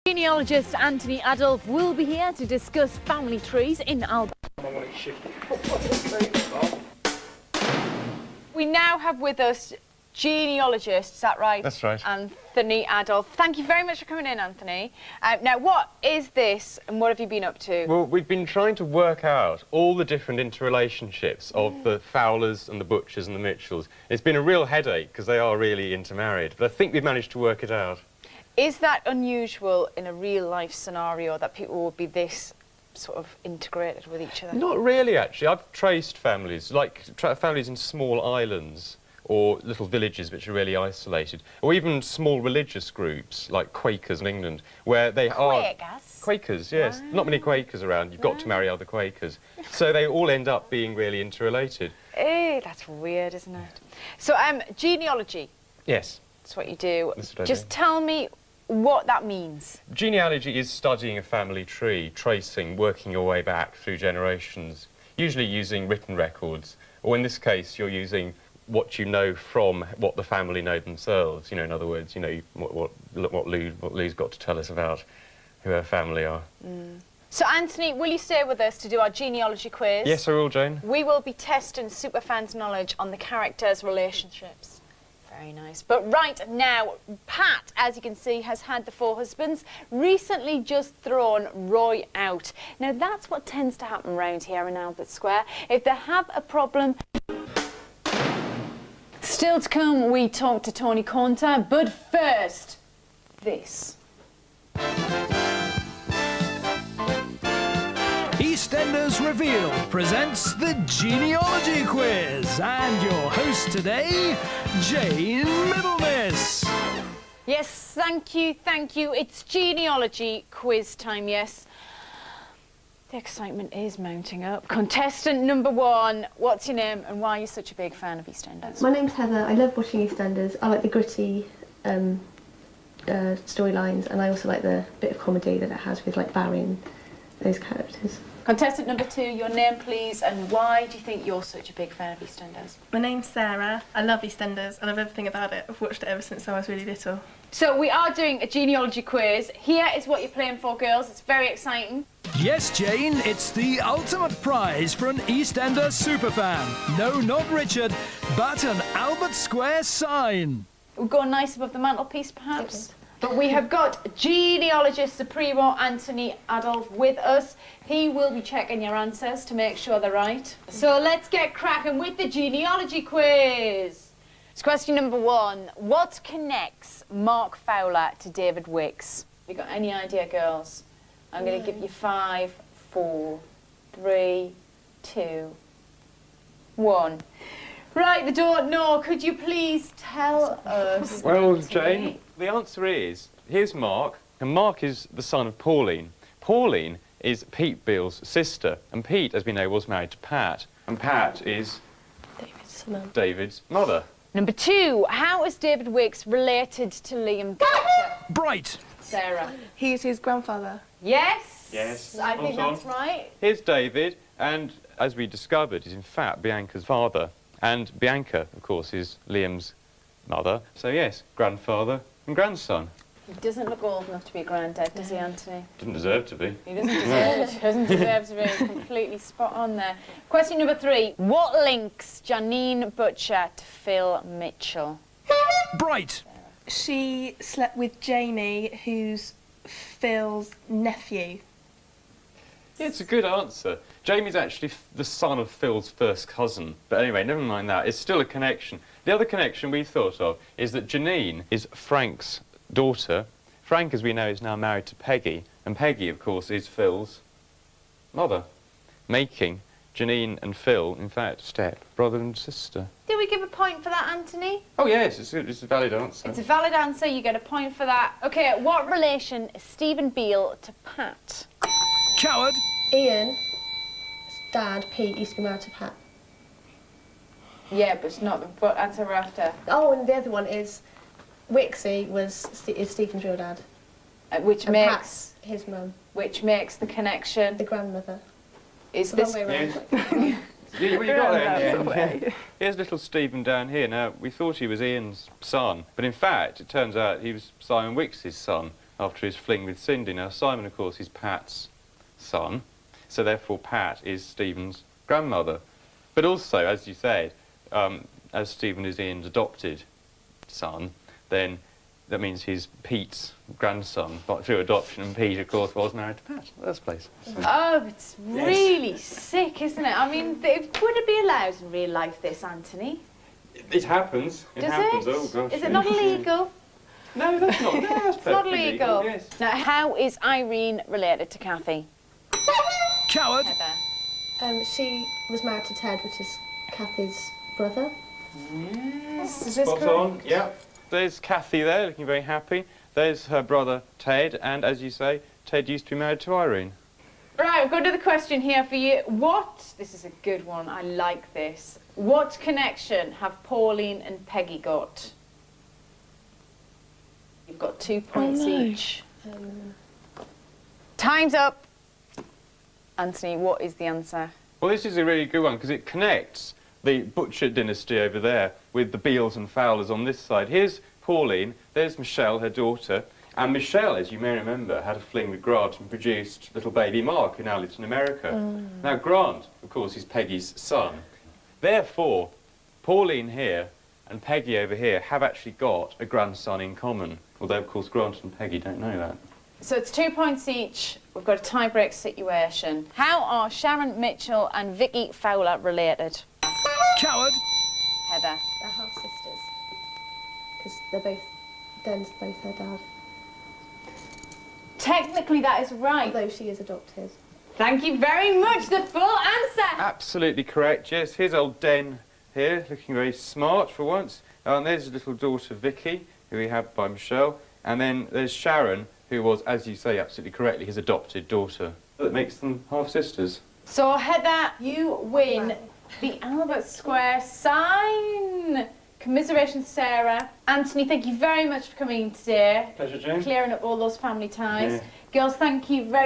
Genealogist Anthony Adolph will be here to discuss family trees in Alabama. We now have with us genealogist, is that right? That's right. Anthony Adolph. Thank you very much for coming in, Anthony. Now, what is this and what have you been up to? Well, we've been trying to work out all the different interrelationships of the Fowlers and the Butchers and the Mitchells. It's been a real headache because they are really intermarried, but I think we've managed to work it out. Is that unusual in a real-life scenario that people would be this sort of integrated with each other? Not really, actually. I've traced families, like families in small islands or little villages which are really isolated, or even small religious groups like Quakers in England, where they are... Quakers, yes. Wow. Not many Quakers around. You've got to marry other Quakers. So they all end up being really interrelated. Eh, that's weird, isn't it? So, genealogy. Yes. That's what you do. That's what I Just do. tell me what that means. Genealogy is studying a family tree, tracing, working your way back through generations, usually using written records, or in this case, you're using what you know from what the family know themselves. You know, in other words, you know what Lou's got to tell us about who her family are. Mm. So, Anthony, will you stay with us to do our genealogy quiz? Yes, I will, Jane. We will be testing superfans' knowledge on the characters' relationships. Very nice. But right now, Pat, as you can see, has had the 4 husbands, recently just thrown Roy out. Now, that's what tends to happen round here in Albert Square. If they have a problem... Still to come, we talk to Tony Conter, but first, this. EastEnders Revealed presents the Genealogy Quiz, and your host today, Jayne Middlemiss. Yes, thank you, thank you. It's genealogy quiz time, yes. The excitement is mounting up. Contestant number 1, what's your name and why are you such a big fan of EastEnders? My name's Heather. I love watching EastEnders. I like the gritty storylines, and I also like the bit of comedy that it has with like Barry and those characters. Contestant number 2, your name please, and why do you think you're such a big fan of EastEnders? My name's Sarah. I love EastEnders. I love everything about it. I've watched it ever since I was really little. So we are doing a genealogy quiz. Here is what you're playing for, girls. It's very exciting. Yes, Jane, it's the ultimate prize for an EastEnders superfan. No, not Richard, but an Albert Square sign. We'll go nice above the mantelpiece, perhaps. Okay. But we have got genealogist supremo Anthony Adolph with us. He will be checking your answers to make sure they're right. So let's get cracking with the genealogy quiz. It's question number 1. What connects Mark Fowler to David Wicks? Have you got any idea, girls? I'm going to give you 5, 4, 3, 2, 1. Right, they don't know. Could you please tell us? Well, Jane, the answer is, here's Mark, and Mark is the son of Pauline. Pauline is Pete Beale's sister, and Pete, as we know, was married to Pat, and Pat is David's mother. Number 2, how is David Wicks related to Liam Belcher? Bright. Sarah. He's his grandfather. Yes. Yes. I think that's right. Here's David, and as we discovered, is in fact Bianca's father. And Bianca, of course, is Liam's mother. So, yes, grandfather and grandson. He doesn't look old enough to be a granddad, does he, Anthony? Doesn't deserve to be. He doesn't deserve it. Doesn't deserve to be. Completely spot on there. Question number 3. What links Janine Butcher to Phil Mitchell? Bright. She slept with Jamie, who's Phil's nephew. Yeah, it's a good answer. Jamie's actually the son of Phil's first cousin. But anyway, never mind that. It's still a connection. The other connection we thought of is that Janine is Frank's daughter. Frank, as we know, is now married to Peggy. And Peggy, of course, is Phil's mother, making Janine and Phil, in fact, step brother and sister. Did we give a point for that, Anthony? Oh, yes, it's a valid answer. It's a valid answer. You get a point for that. OK, what relation is Stephen Beale to Pat? Coward. Ian, his dad, Pete, used to be married to Pat. Yeah, but it's not the answer we're after. Oh, and the other one is Wixie is Stephen's real dad. Which and makes... Pat's his mum. Which makes the connection... The grandmother. Is the this... long way around. Yeah, well, you got there. Here's little Stephen down here. Now, we thought he was Ian's son, but in fact, it turns out he was Simon Wicks's son. after his fling with Cindy. Now, Simon, of course, is Pat's son, so therefore Pat is Stephen's grandmother. But also, as you said, as Stephen is Ian's adopted son, then that means he's Pete's grandson, but through adoption, and Pete, of course, was married to Pat in the first place. Oh, it's really sick, isn't it? I mean, would it be allowed in real life, this, Anthony? It happens. It Does happens. it? Oh, gosh. Is it not illegal? No, that's not. No, that's It's not perfectly legal. Yes. Now, how is Irene related to Kathy? Coward. Heather. She was married to Ted, which is Kathy's brother. Yes. Is this Spot correct? on. Yep. There's Kathy there, looking very happy. There's her brother Ted, and as you say, Ted used to be married to Irene. Right, we've got another question here for you. This is a good one, I like this. What connection have Pauline and Peggy got? You've got 2 points each. Time's up. Anthony, what is the answer? Well, this is a really good one because it connects the Butcher dynasty over there with the Beals and Fowlers on this side. Here's Pauline, there's Michelle, her daughter, and Michelle, as you may remember, had a fling with Grant and produced little baby Mark, who now lives in America. Now, Grant, of course, is Peggy's son. Therefore, Pauline here and Peggy over here have actually got a grandson in common, although, of course, Grant and Peggy don't know that. So it's 2 points each. We've got a tie-break situation. How are Sharon Mitchell and Vicky Fowler related? Coward. Heather. They're half sisters. Because they're both, Den's both her dad. Technically, that is right. Although she is adopted. Thank you very much. The full answer. Absolutely correct, yes. Here's old Den here, looking very smart for once. And there's his little daughter Vicky, who we have by Michelle. And then there's Sharon, who was, as you say absolutely correctly, his adopted daughter. That makes them half-sisters. So, Heather, you win the Albert Square sign. Commiserations, Sarah. Anthony, thank you very much for coming in today. Pleasure, Jane. Clearing up all those family ties. Yeah. Girls, thank you very